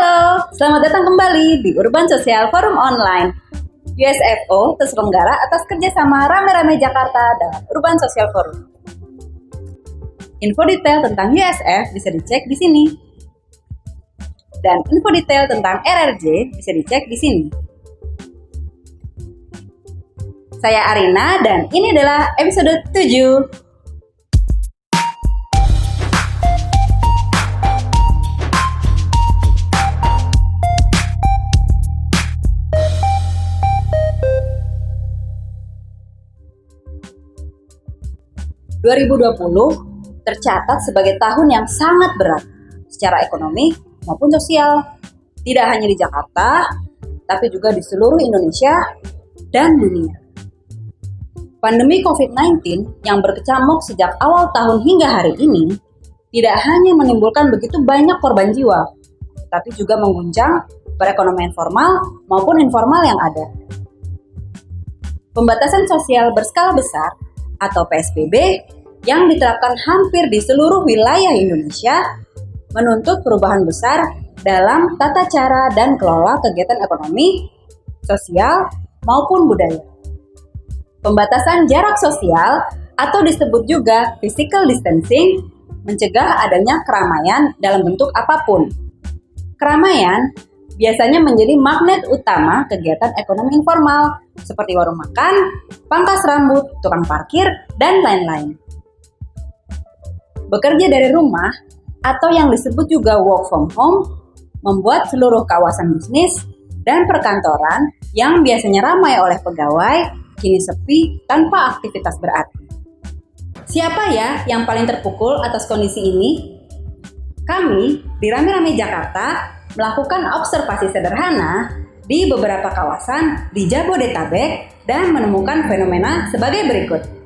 Halo, selamat datang kembali di Urban Social Forum Online. USFO terselenggara atas kerjasama Rame-Rame Jakarta dan Urban Social Forum. Info detail tentang USF bisa dicek di sini. Dan info detail tentang RRJ bisa dicek di sini. Saya Arina dan ini adalah episode 7. Tercatat sebagai tahun yang sangat berat secara ekonomi maupun sosial, tidak hanya di Jakarta, tapi juga di seluruh Indonesia dan dunia. Pandemi COVID-19 yang berkecamuk sejak awal tahun hingga hari ini tidak hanya menimbulkan begitu banyak korban jiwa, tapi juga mengguncang perekonomian formal maupun informal yang ada. Pembatasan sosial berskala besar atau PSBB yang diterapkan hampir di seluruh wilayah Indonesia menuntut perubahan besar dalam tata cara dan kelola kegiatan ekonomi, sosial, maupun budaya. Pembatasan jarak sosial atau disebut juga physical distancing mencegah adanya keramaian dalam bentuk apapun. Keramaian biasanya menjadi magnet utama kegiatan ekonomi informal seperti warung makan, pangkas rambut, tukang parkir, dan lain-lain. Bekerja dari rumah atau yang disebut juga work from home membuat seluruh kawasan bisnis dan perkantoran yang biasanya ramai oleh pegawai kini sepi tanpa aktivitas berarti. Siapa ya yang paling terpukul atas kondisi ini? Kami di Rame-Rame Jakarta melakukan observasi sederhana di beberapa kawasan di Jabodetabek dan menemukan fenomena sebagai berikut.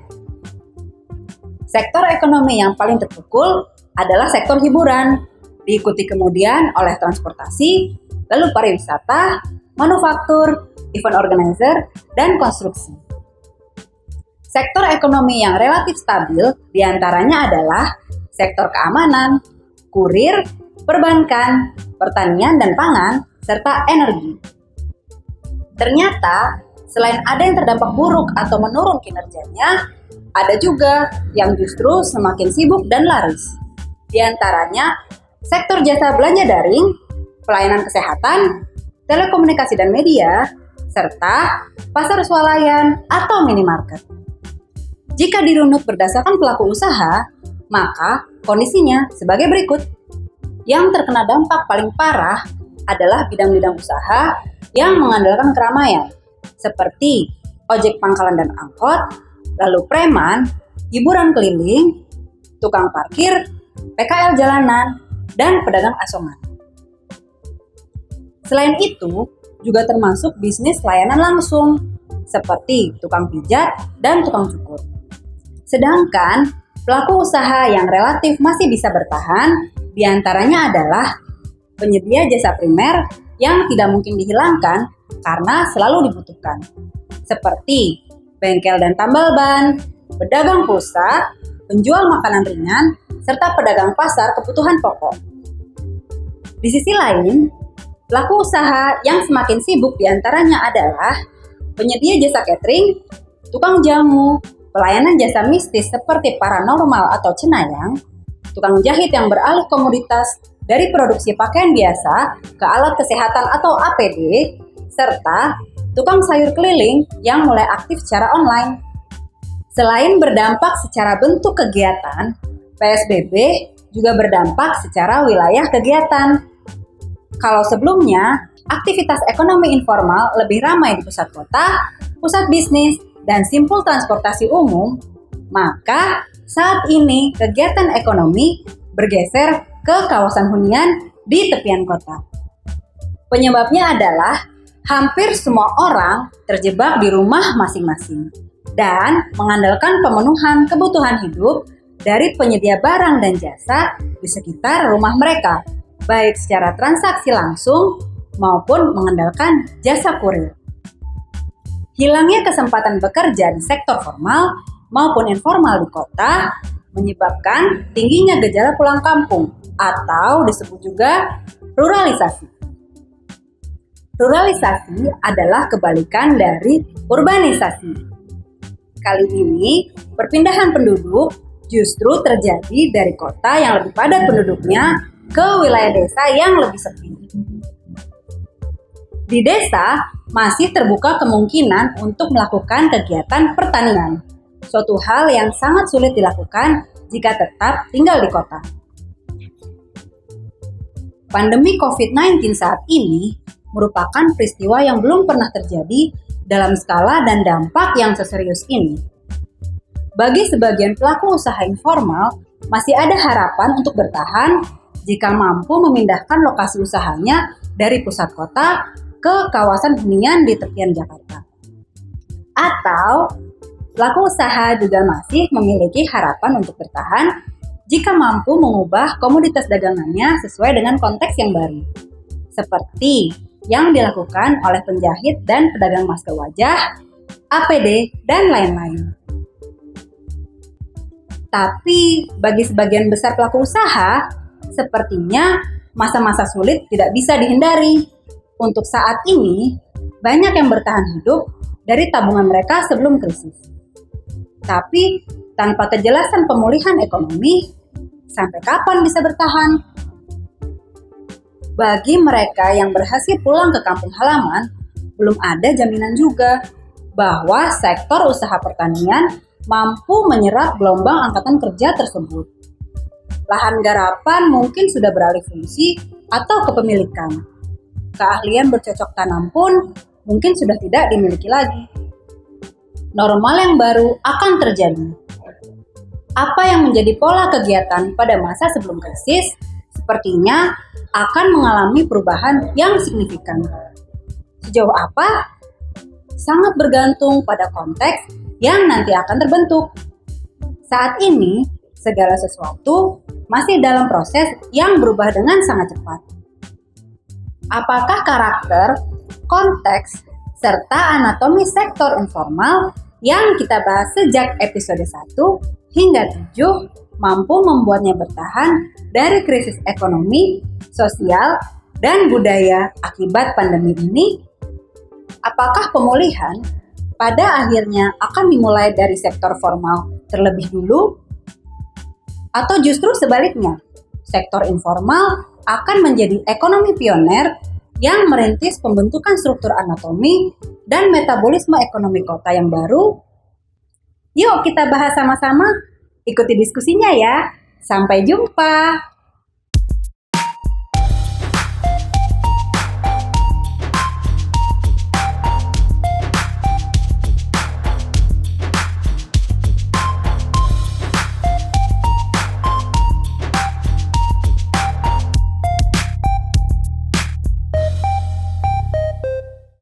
Sektor ekonomi yang paling terpukul adalah sektor hiburan, diikuti kemudian oleh transportasi, lalu pariwisata, manufaktur, event organizer, dan konstruksi. Sektor ekonomi yang relatif stabil diantaranya adalah sektor keamanan, kurir, perbankan, pertanian dan pangan, serta energi. Ternyata, selain ada yang terdampak buruk atau menurun kinerjanya, ada juga yang justru semakin sibuk dan laris. Di antaranya, sektor jasa belanja daring, pelayanan kesehatan, telekomunikasi dan media, serta pasar swalayan atau minimarket. Jika dirunut berdasarkan pelaku usaha, maka kondisinya sebagai berikut. Yang terkena dampak paling parah adalah bidang-bidang usaha yang mengandalkan keramaian, seperti ojek pangkalan dan angkot, lalu preman, hiburan keliling, tukang parkir, PKL jalanan, dan pedagang asongan. Selain itu, juga termasuk bisnis layanan langsung, seperti tukang pijat dan tukang cukur. Sedangkan, pelaku usaha yang relatif masih bisa bertahan, diantaranya adalah penyedia jasa primer yang tidak mungkin dihilangkan karena selalu dibutuhkan, seperti bengkel dan tambal ban, pedagang pulsa, penjual makanan ringan, serta pedagang pasar kebutuhan pokok. Di sisi lain, pelaku usaha yang semakin sibuk diantaranya adalah penyedia jasa catering, tukang jamu, pelayanan jasa mistis seperti paranormal atau cenayang, tukang jahit yang beralih komoditas dari produksi pakaian biasa ke alat kesehatan atau APD, serta tukang sayur keliling yang mulai aktif secara online. Selain berdampak secara bentuk kegiatan, PSBB juga berdampak secara wilayah kegiatan. Kalau sebelumnya, aktivitas ekonomi informal lebih ramai di pusat kota, pusat bisnis, dan simpul transportasi umum, maka saat ini kegiatan ekonomi bergeser ke kawasan hunian di tepian kota. Penyebabnya adalah hampir semua orang terjebak di rumah masing-masing dan mengandalkan pemenuhan kebutuhan hidup dari penyedia barang dan jasa di sekitar rumah mereka, baik secara transaksi langsung maupun mengandalkan jasa kurir. Hilangnya kesempatan bekerja di sektor formal maupun informal di kota menyebabkan tingginya gejala pulang kampung atau disebut juga ruralisasi. Ruralisasi adalah kebalikan dari urbanisasi. Kali ini, perpindahan penduduk justru terjadi dari kota yang lebih padat penduduknya ke wilayah desa yang lebih sepi. Di desa, masih terbuka kemungkinan untuk melakukan kegiatan pertanian, suatu hal yang sangat sulit dilakukan jika tetap tinggal di kota. Pandemi COVID-19 saat ini merupakan peristiwa yang belum pernah terjadi dalam skala dan dampak yang seserius ini. Bagi sebagian pelaku usaha informal, masih ada harapan untuk bertahan jika mampu memindahkan lokasi usahanya dari pusat kota ke kawasan hunian di tepian Jakarta. Atau, pelaku usaha juga masih memiliki harapan untuk bertahan jika mampu mengubah komoditas dagangannya sesuai dengan konteks yang baru. Seperti yang dilakukan oleh penjahit dan pedagang masker wajah, APD, dan lain-lain. Tapi bagi sebagian besar pelaku usaha, sepertinya masa-masa sulit tidak bisa dihindari. Untuk saat ini, banyak yang bertahan hidup dari tabungan mereka sebelum krisis. Tapi tanpa kejelasan pemulihan ekonomi, sampai kapan bisa bertahan? Bagi mereka yang berhasil pulang ke kampung halaman, belum ada jaminan juga bahwa sektor usaha pertanian mampu menyerap gelombang angkatan kerja tersebut. Lahan garapan mungkin sudah beralih fungsi atau kepemilikan. Keahlian bercocok tanam pun mungkin sudah tidak dimiliki lagi. Normal yang baru akan terjadi. Apa yang menjadi pola kegiatan pada masa sebelum krisis sepertinya akan mengalami perubahan yang signifikan. Sejauh apa? Sangat bergantung pada konteks yang nanti akan terbentuk. Saat ini, segala sesuatu masih dalam proses yang berubah dengan sangat cepat. Apakah karakter, konteks, serta anatomi sektor informal yang kita bahas sejak episode 1 hingga 7 mampu membuatnya bertahan dari krisis ekonomi, sosial, dan budaya akibat pandemi ini? Apakah pemulihan pada akhirnya akan dimulai dari sektor formal terlebih dulu? Atau justru sebaliknya, sektor informal akan menjadi ekonomi pioner yang merintis pembentukan struktur anatomi dan metabolisme ekonomi kota yang baru? Yuk kita bahas sama-sama. Ikuti diskusinya ya. Sampai jumpa.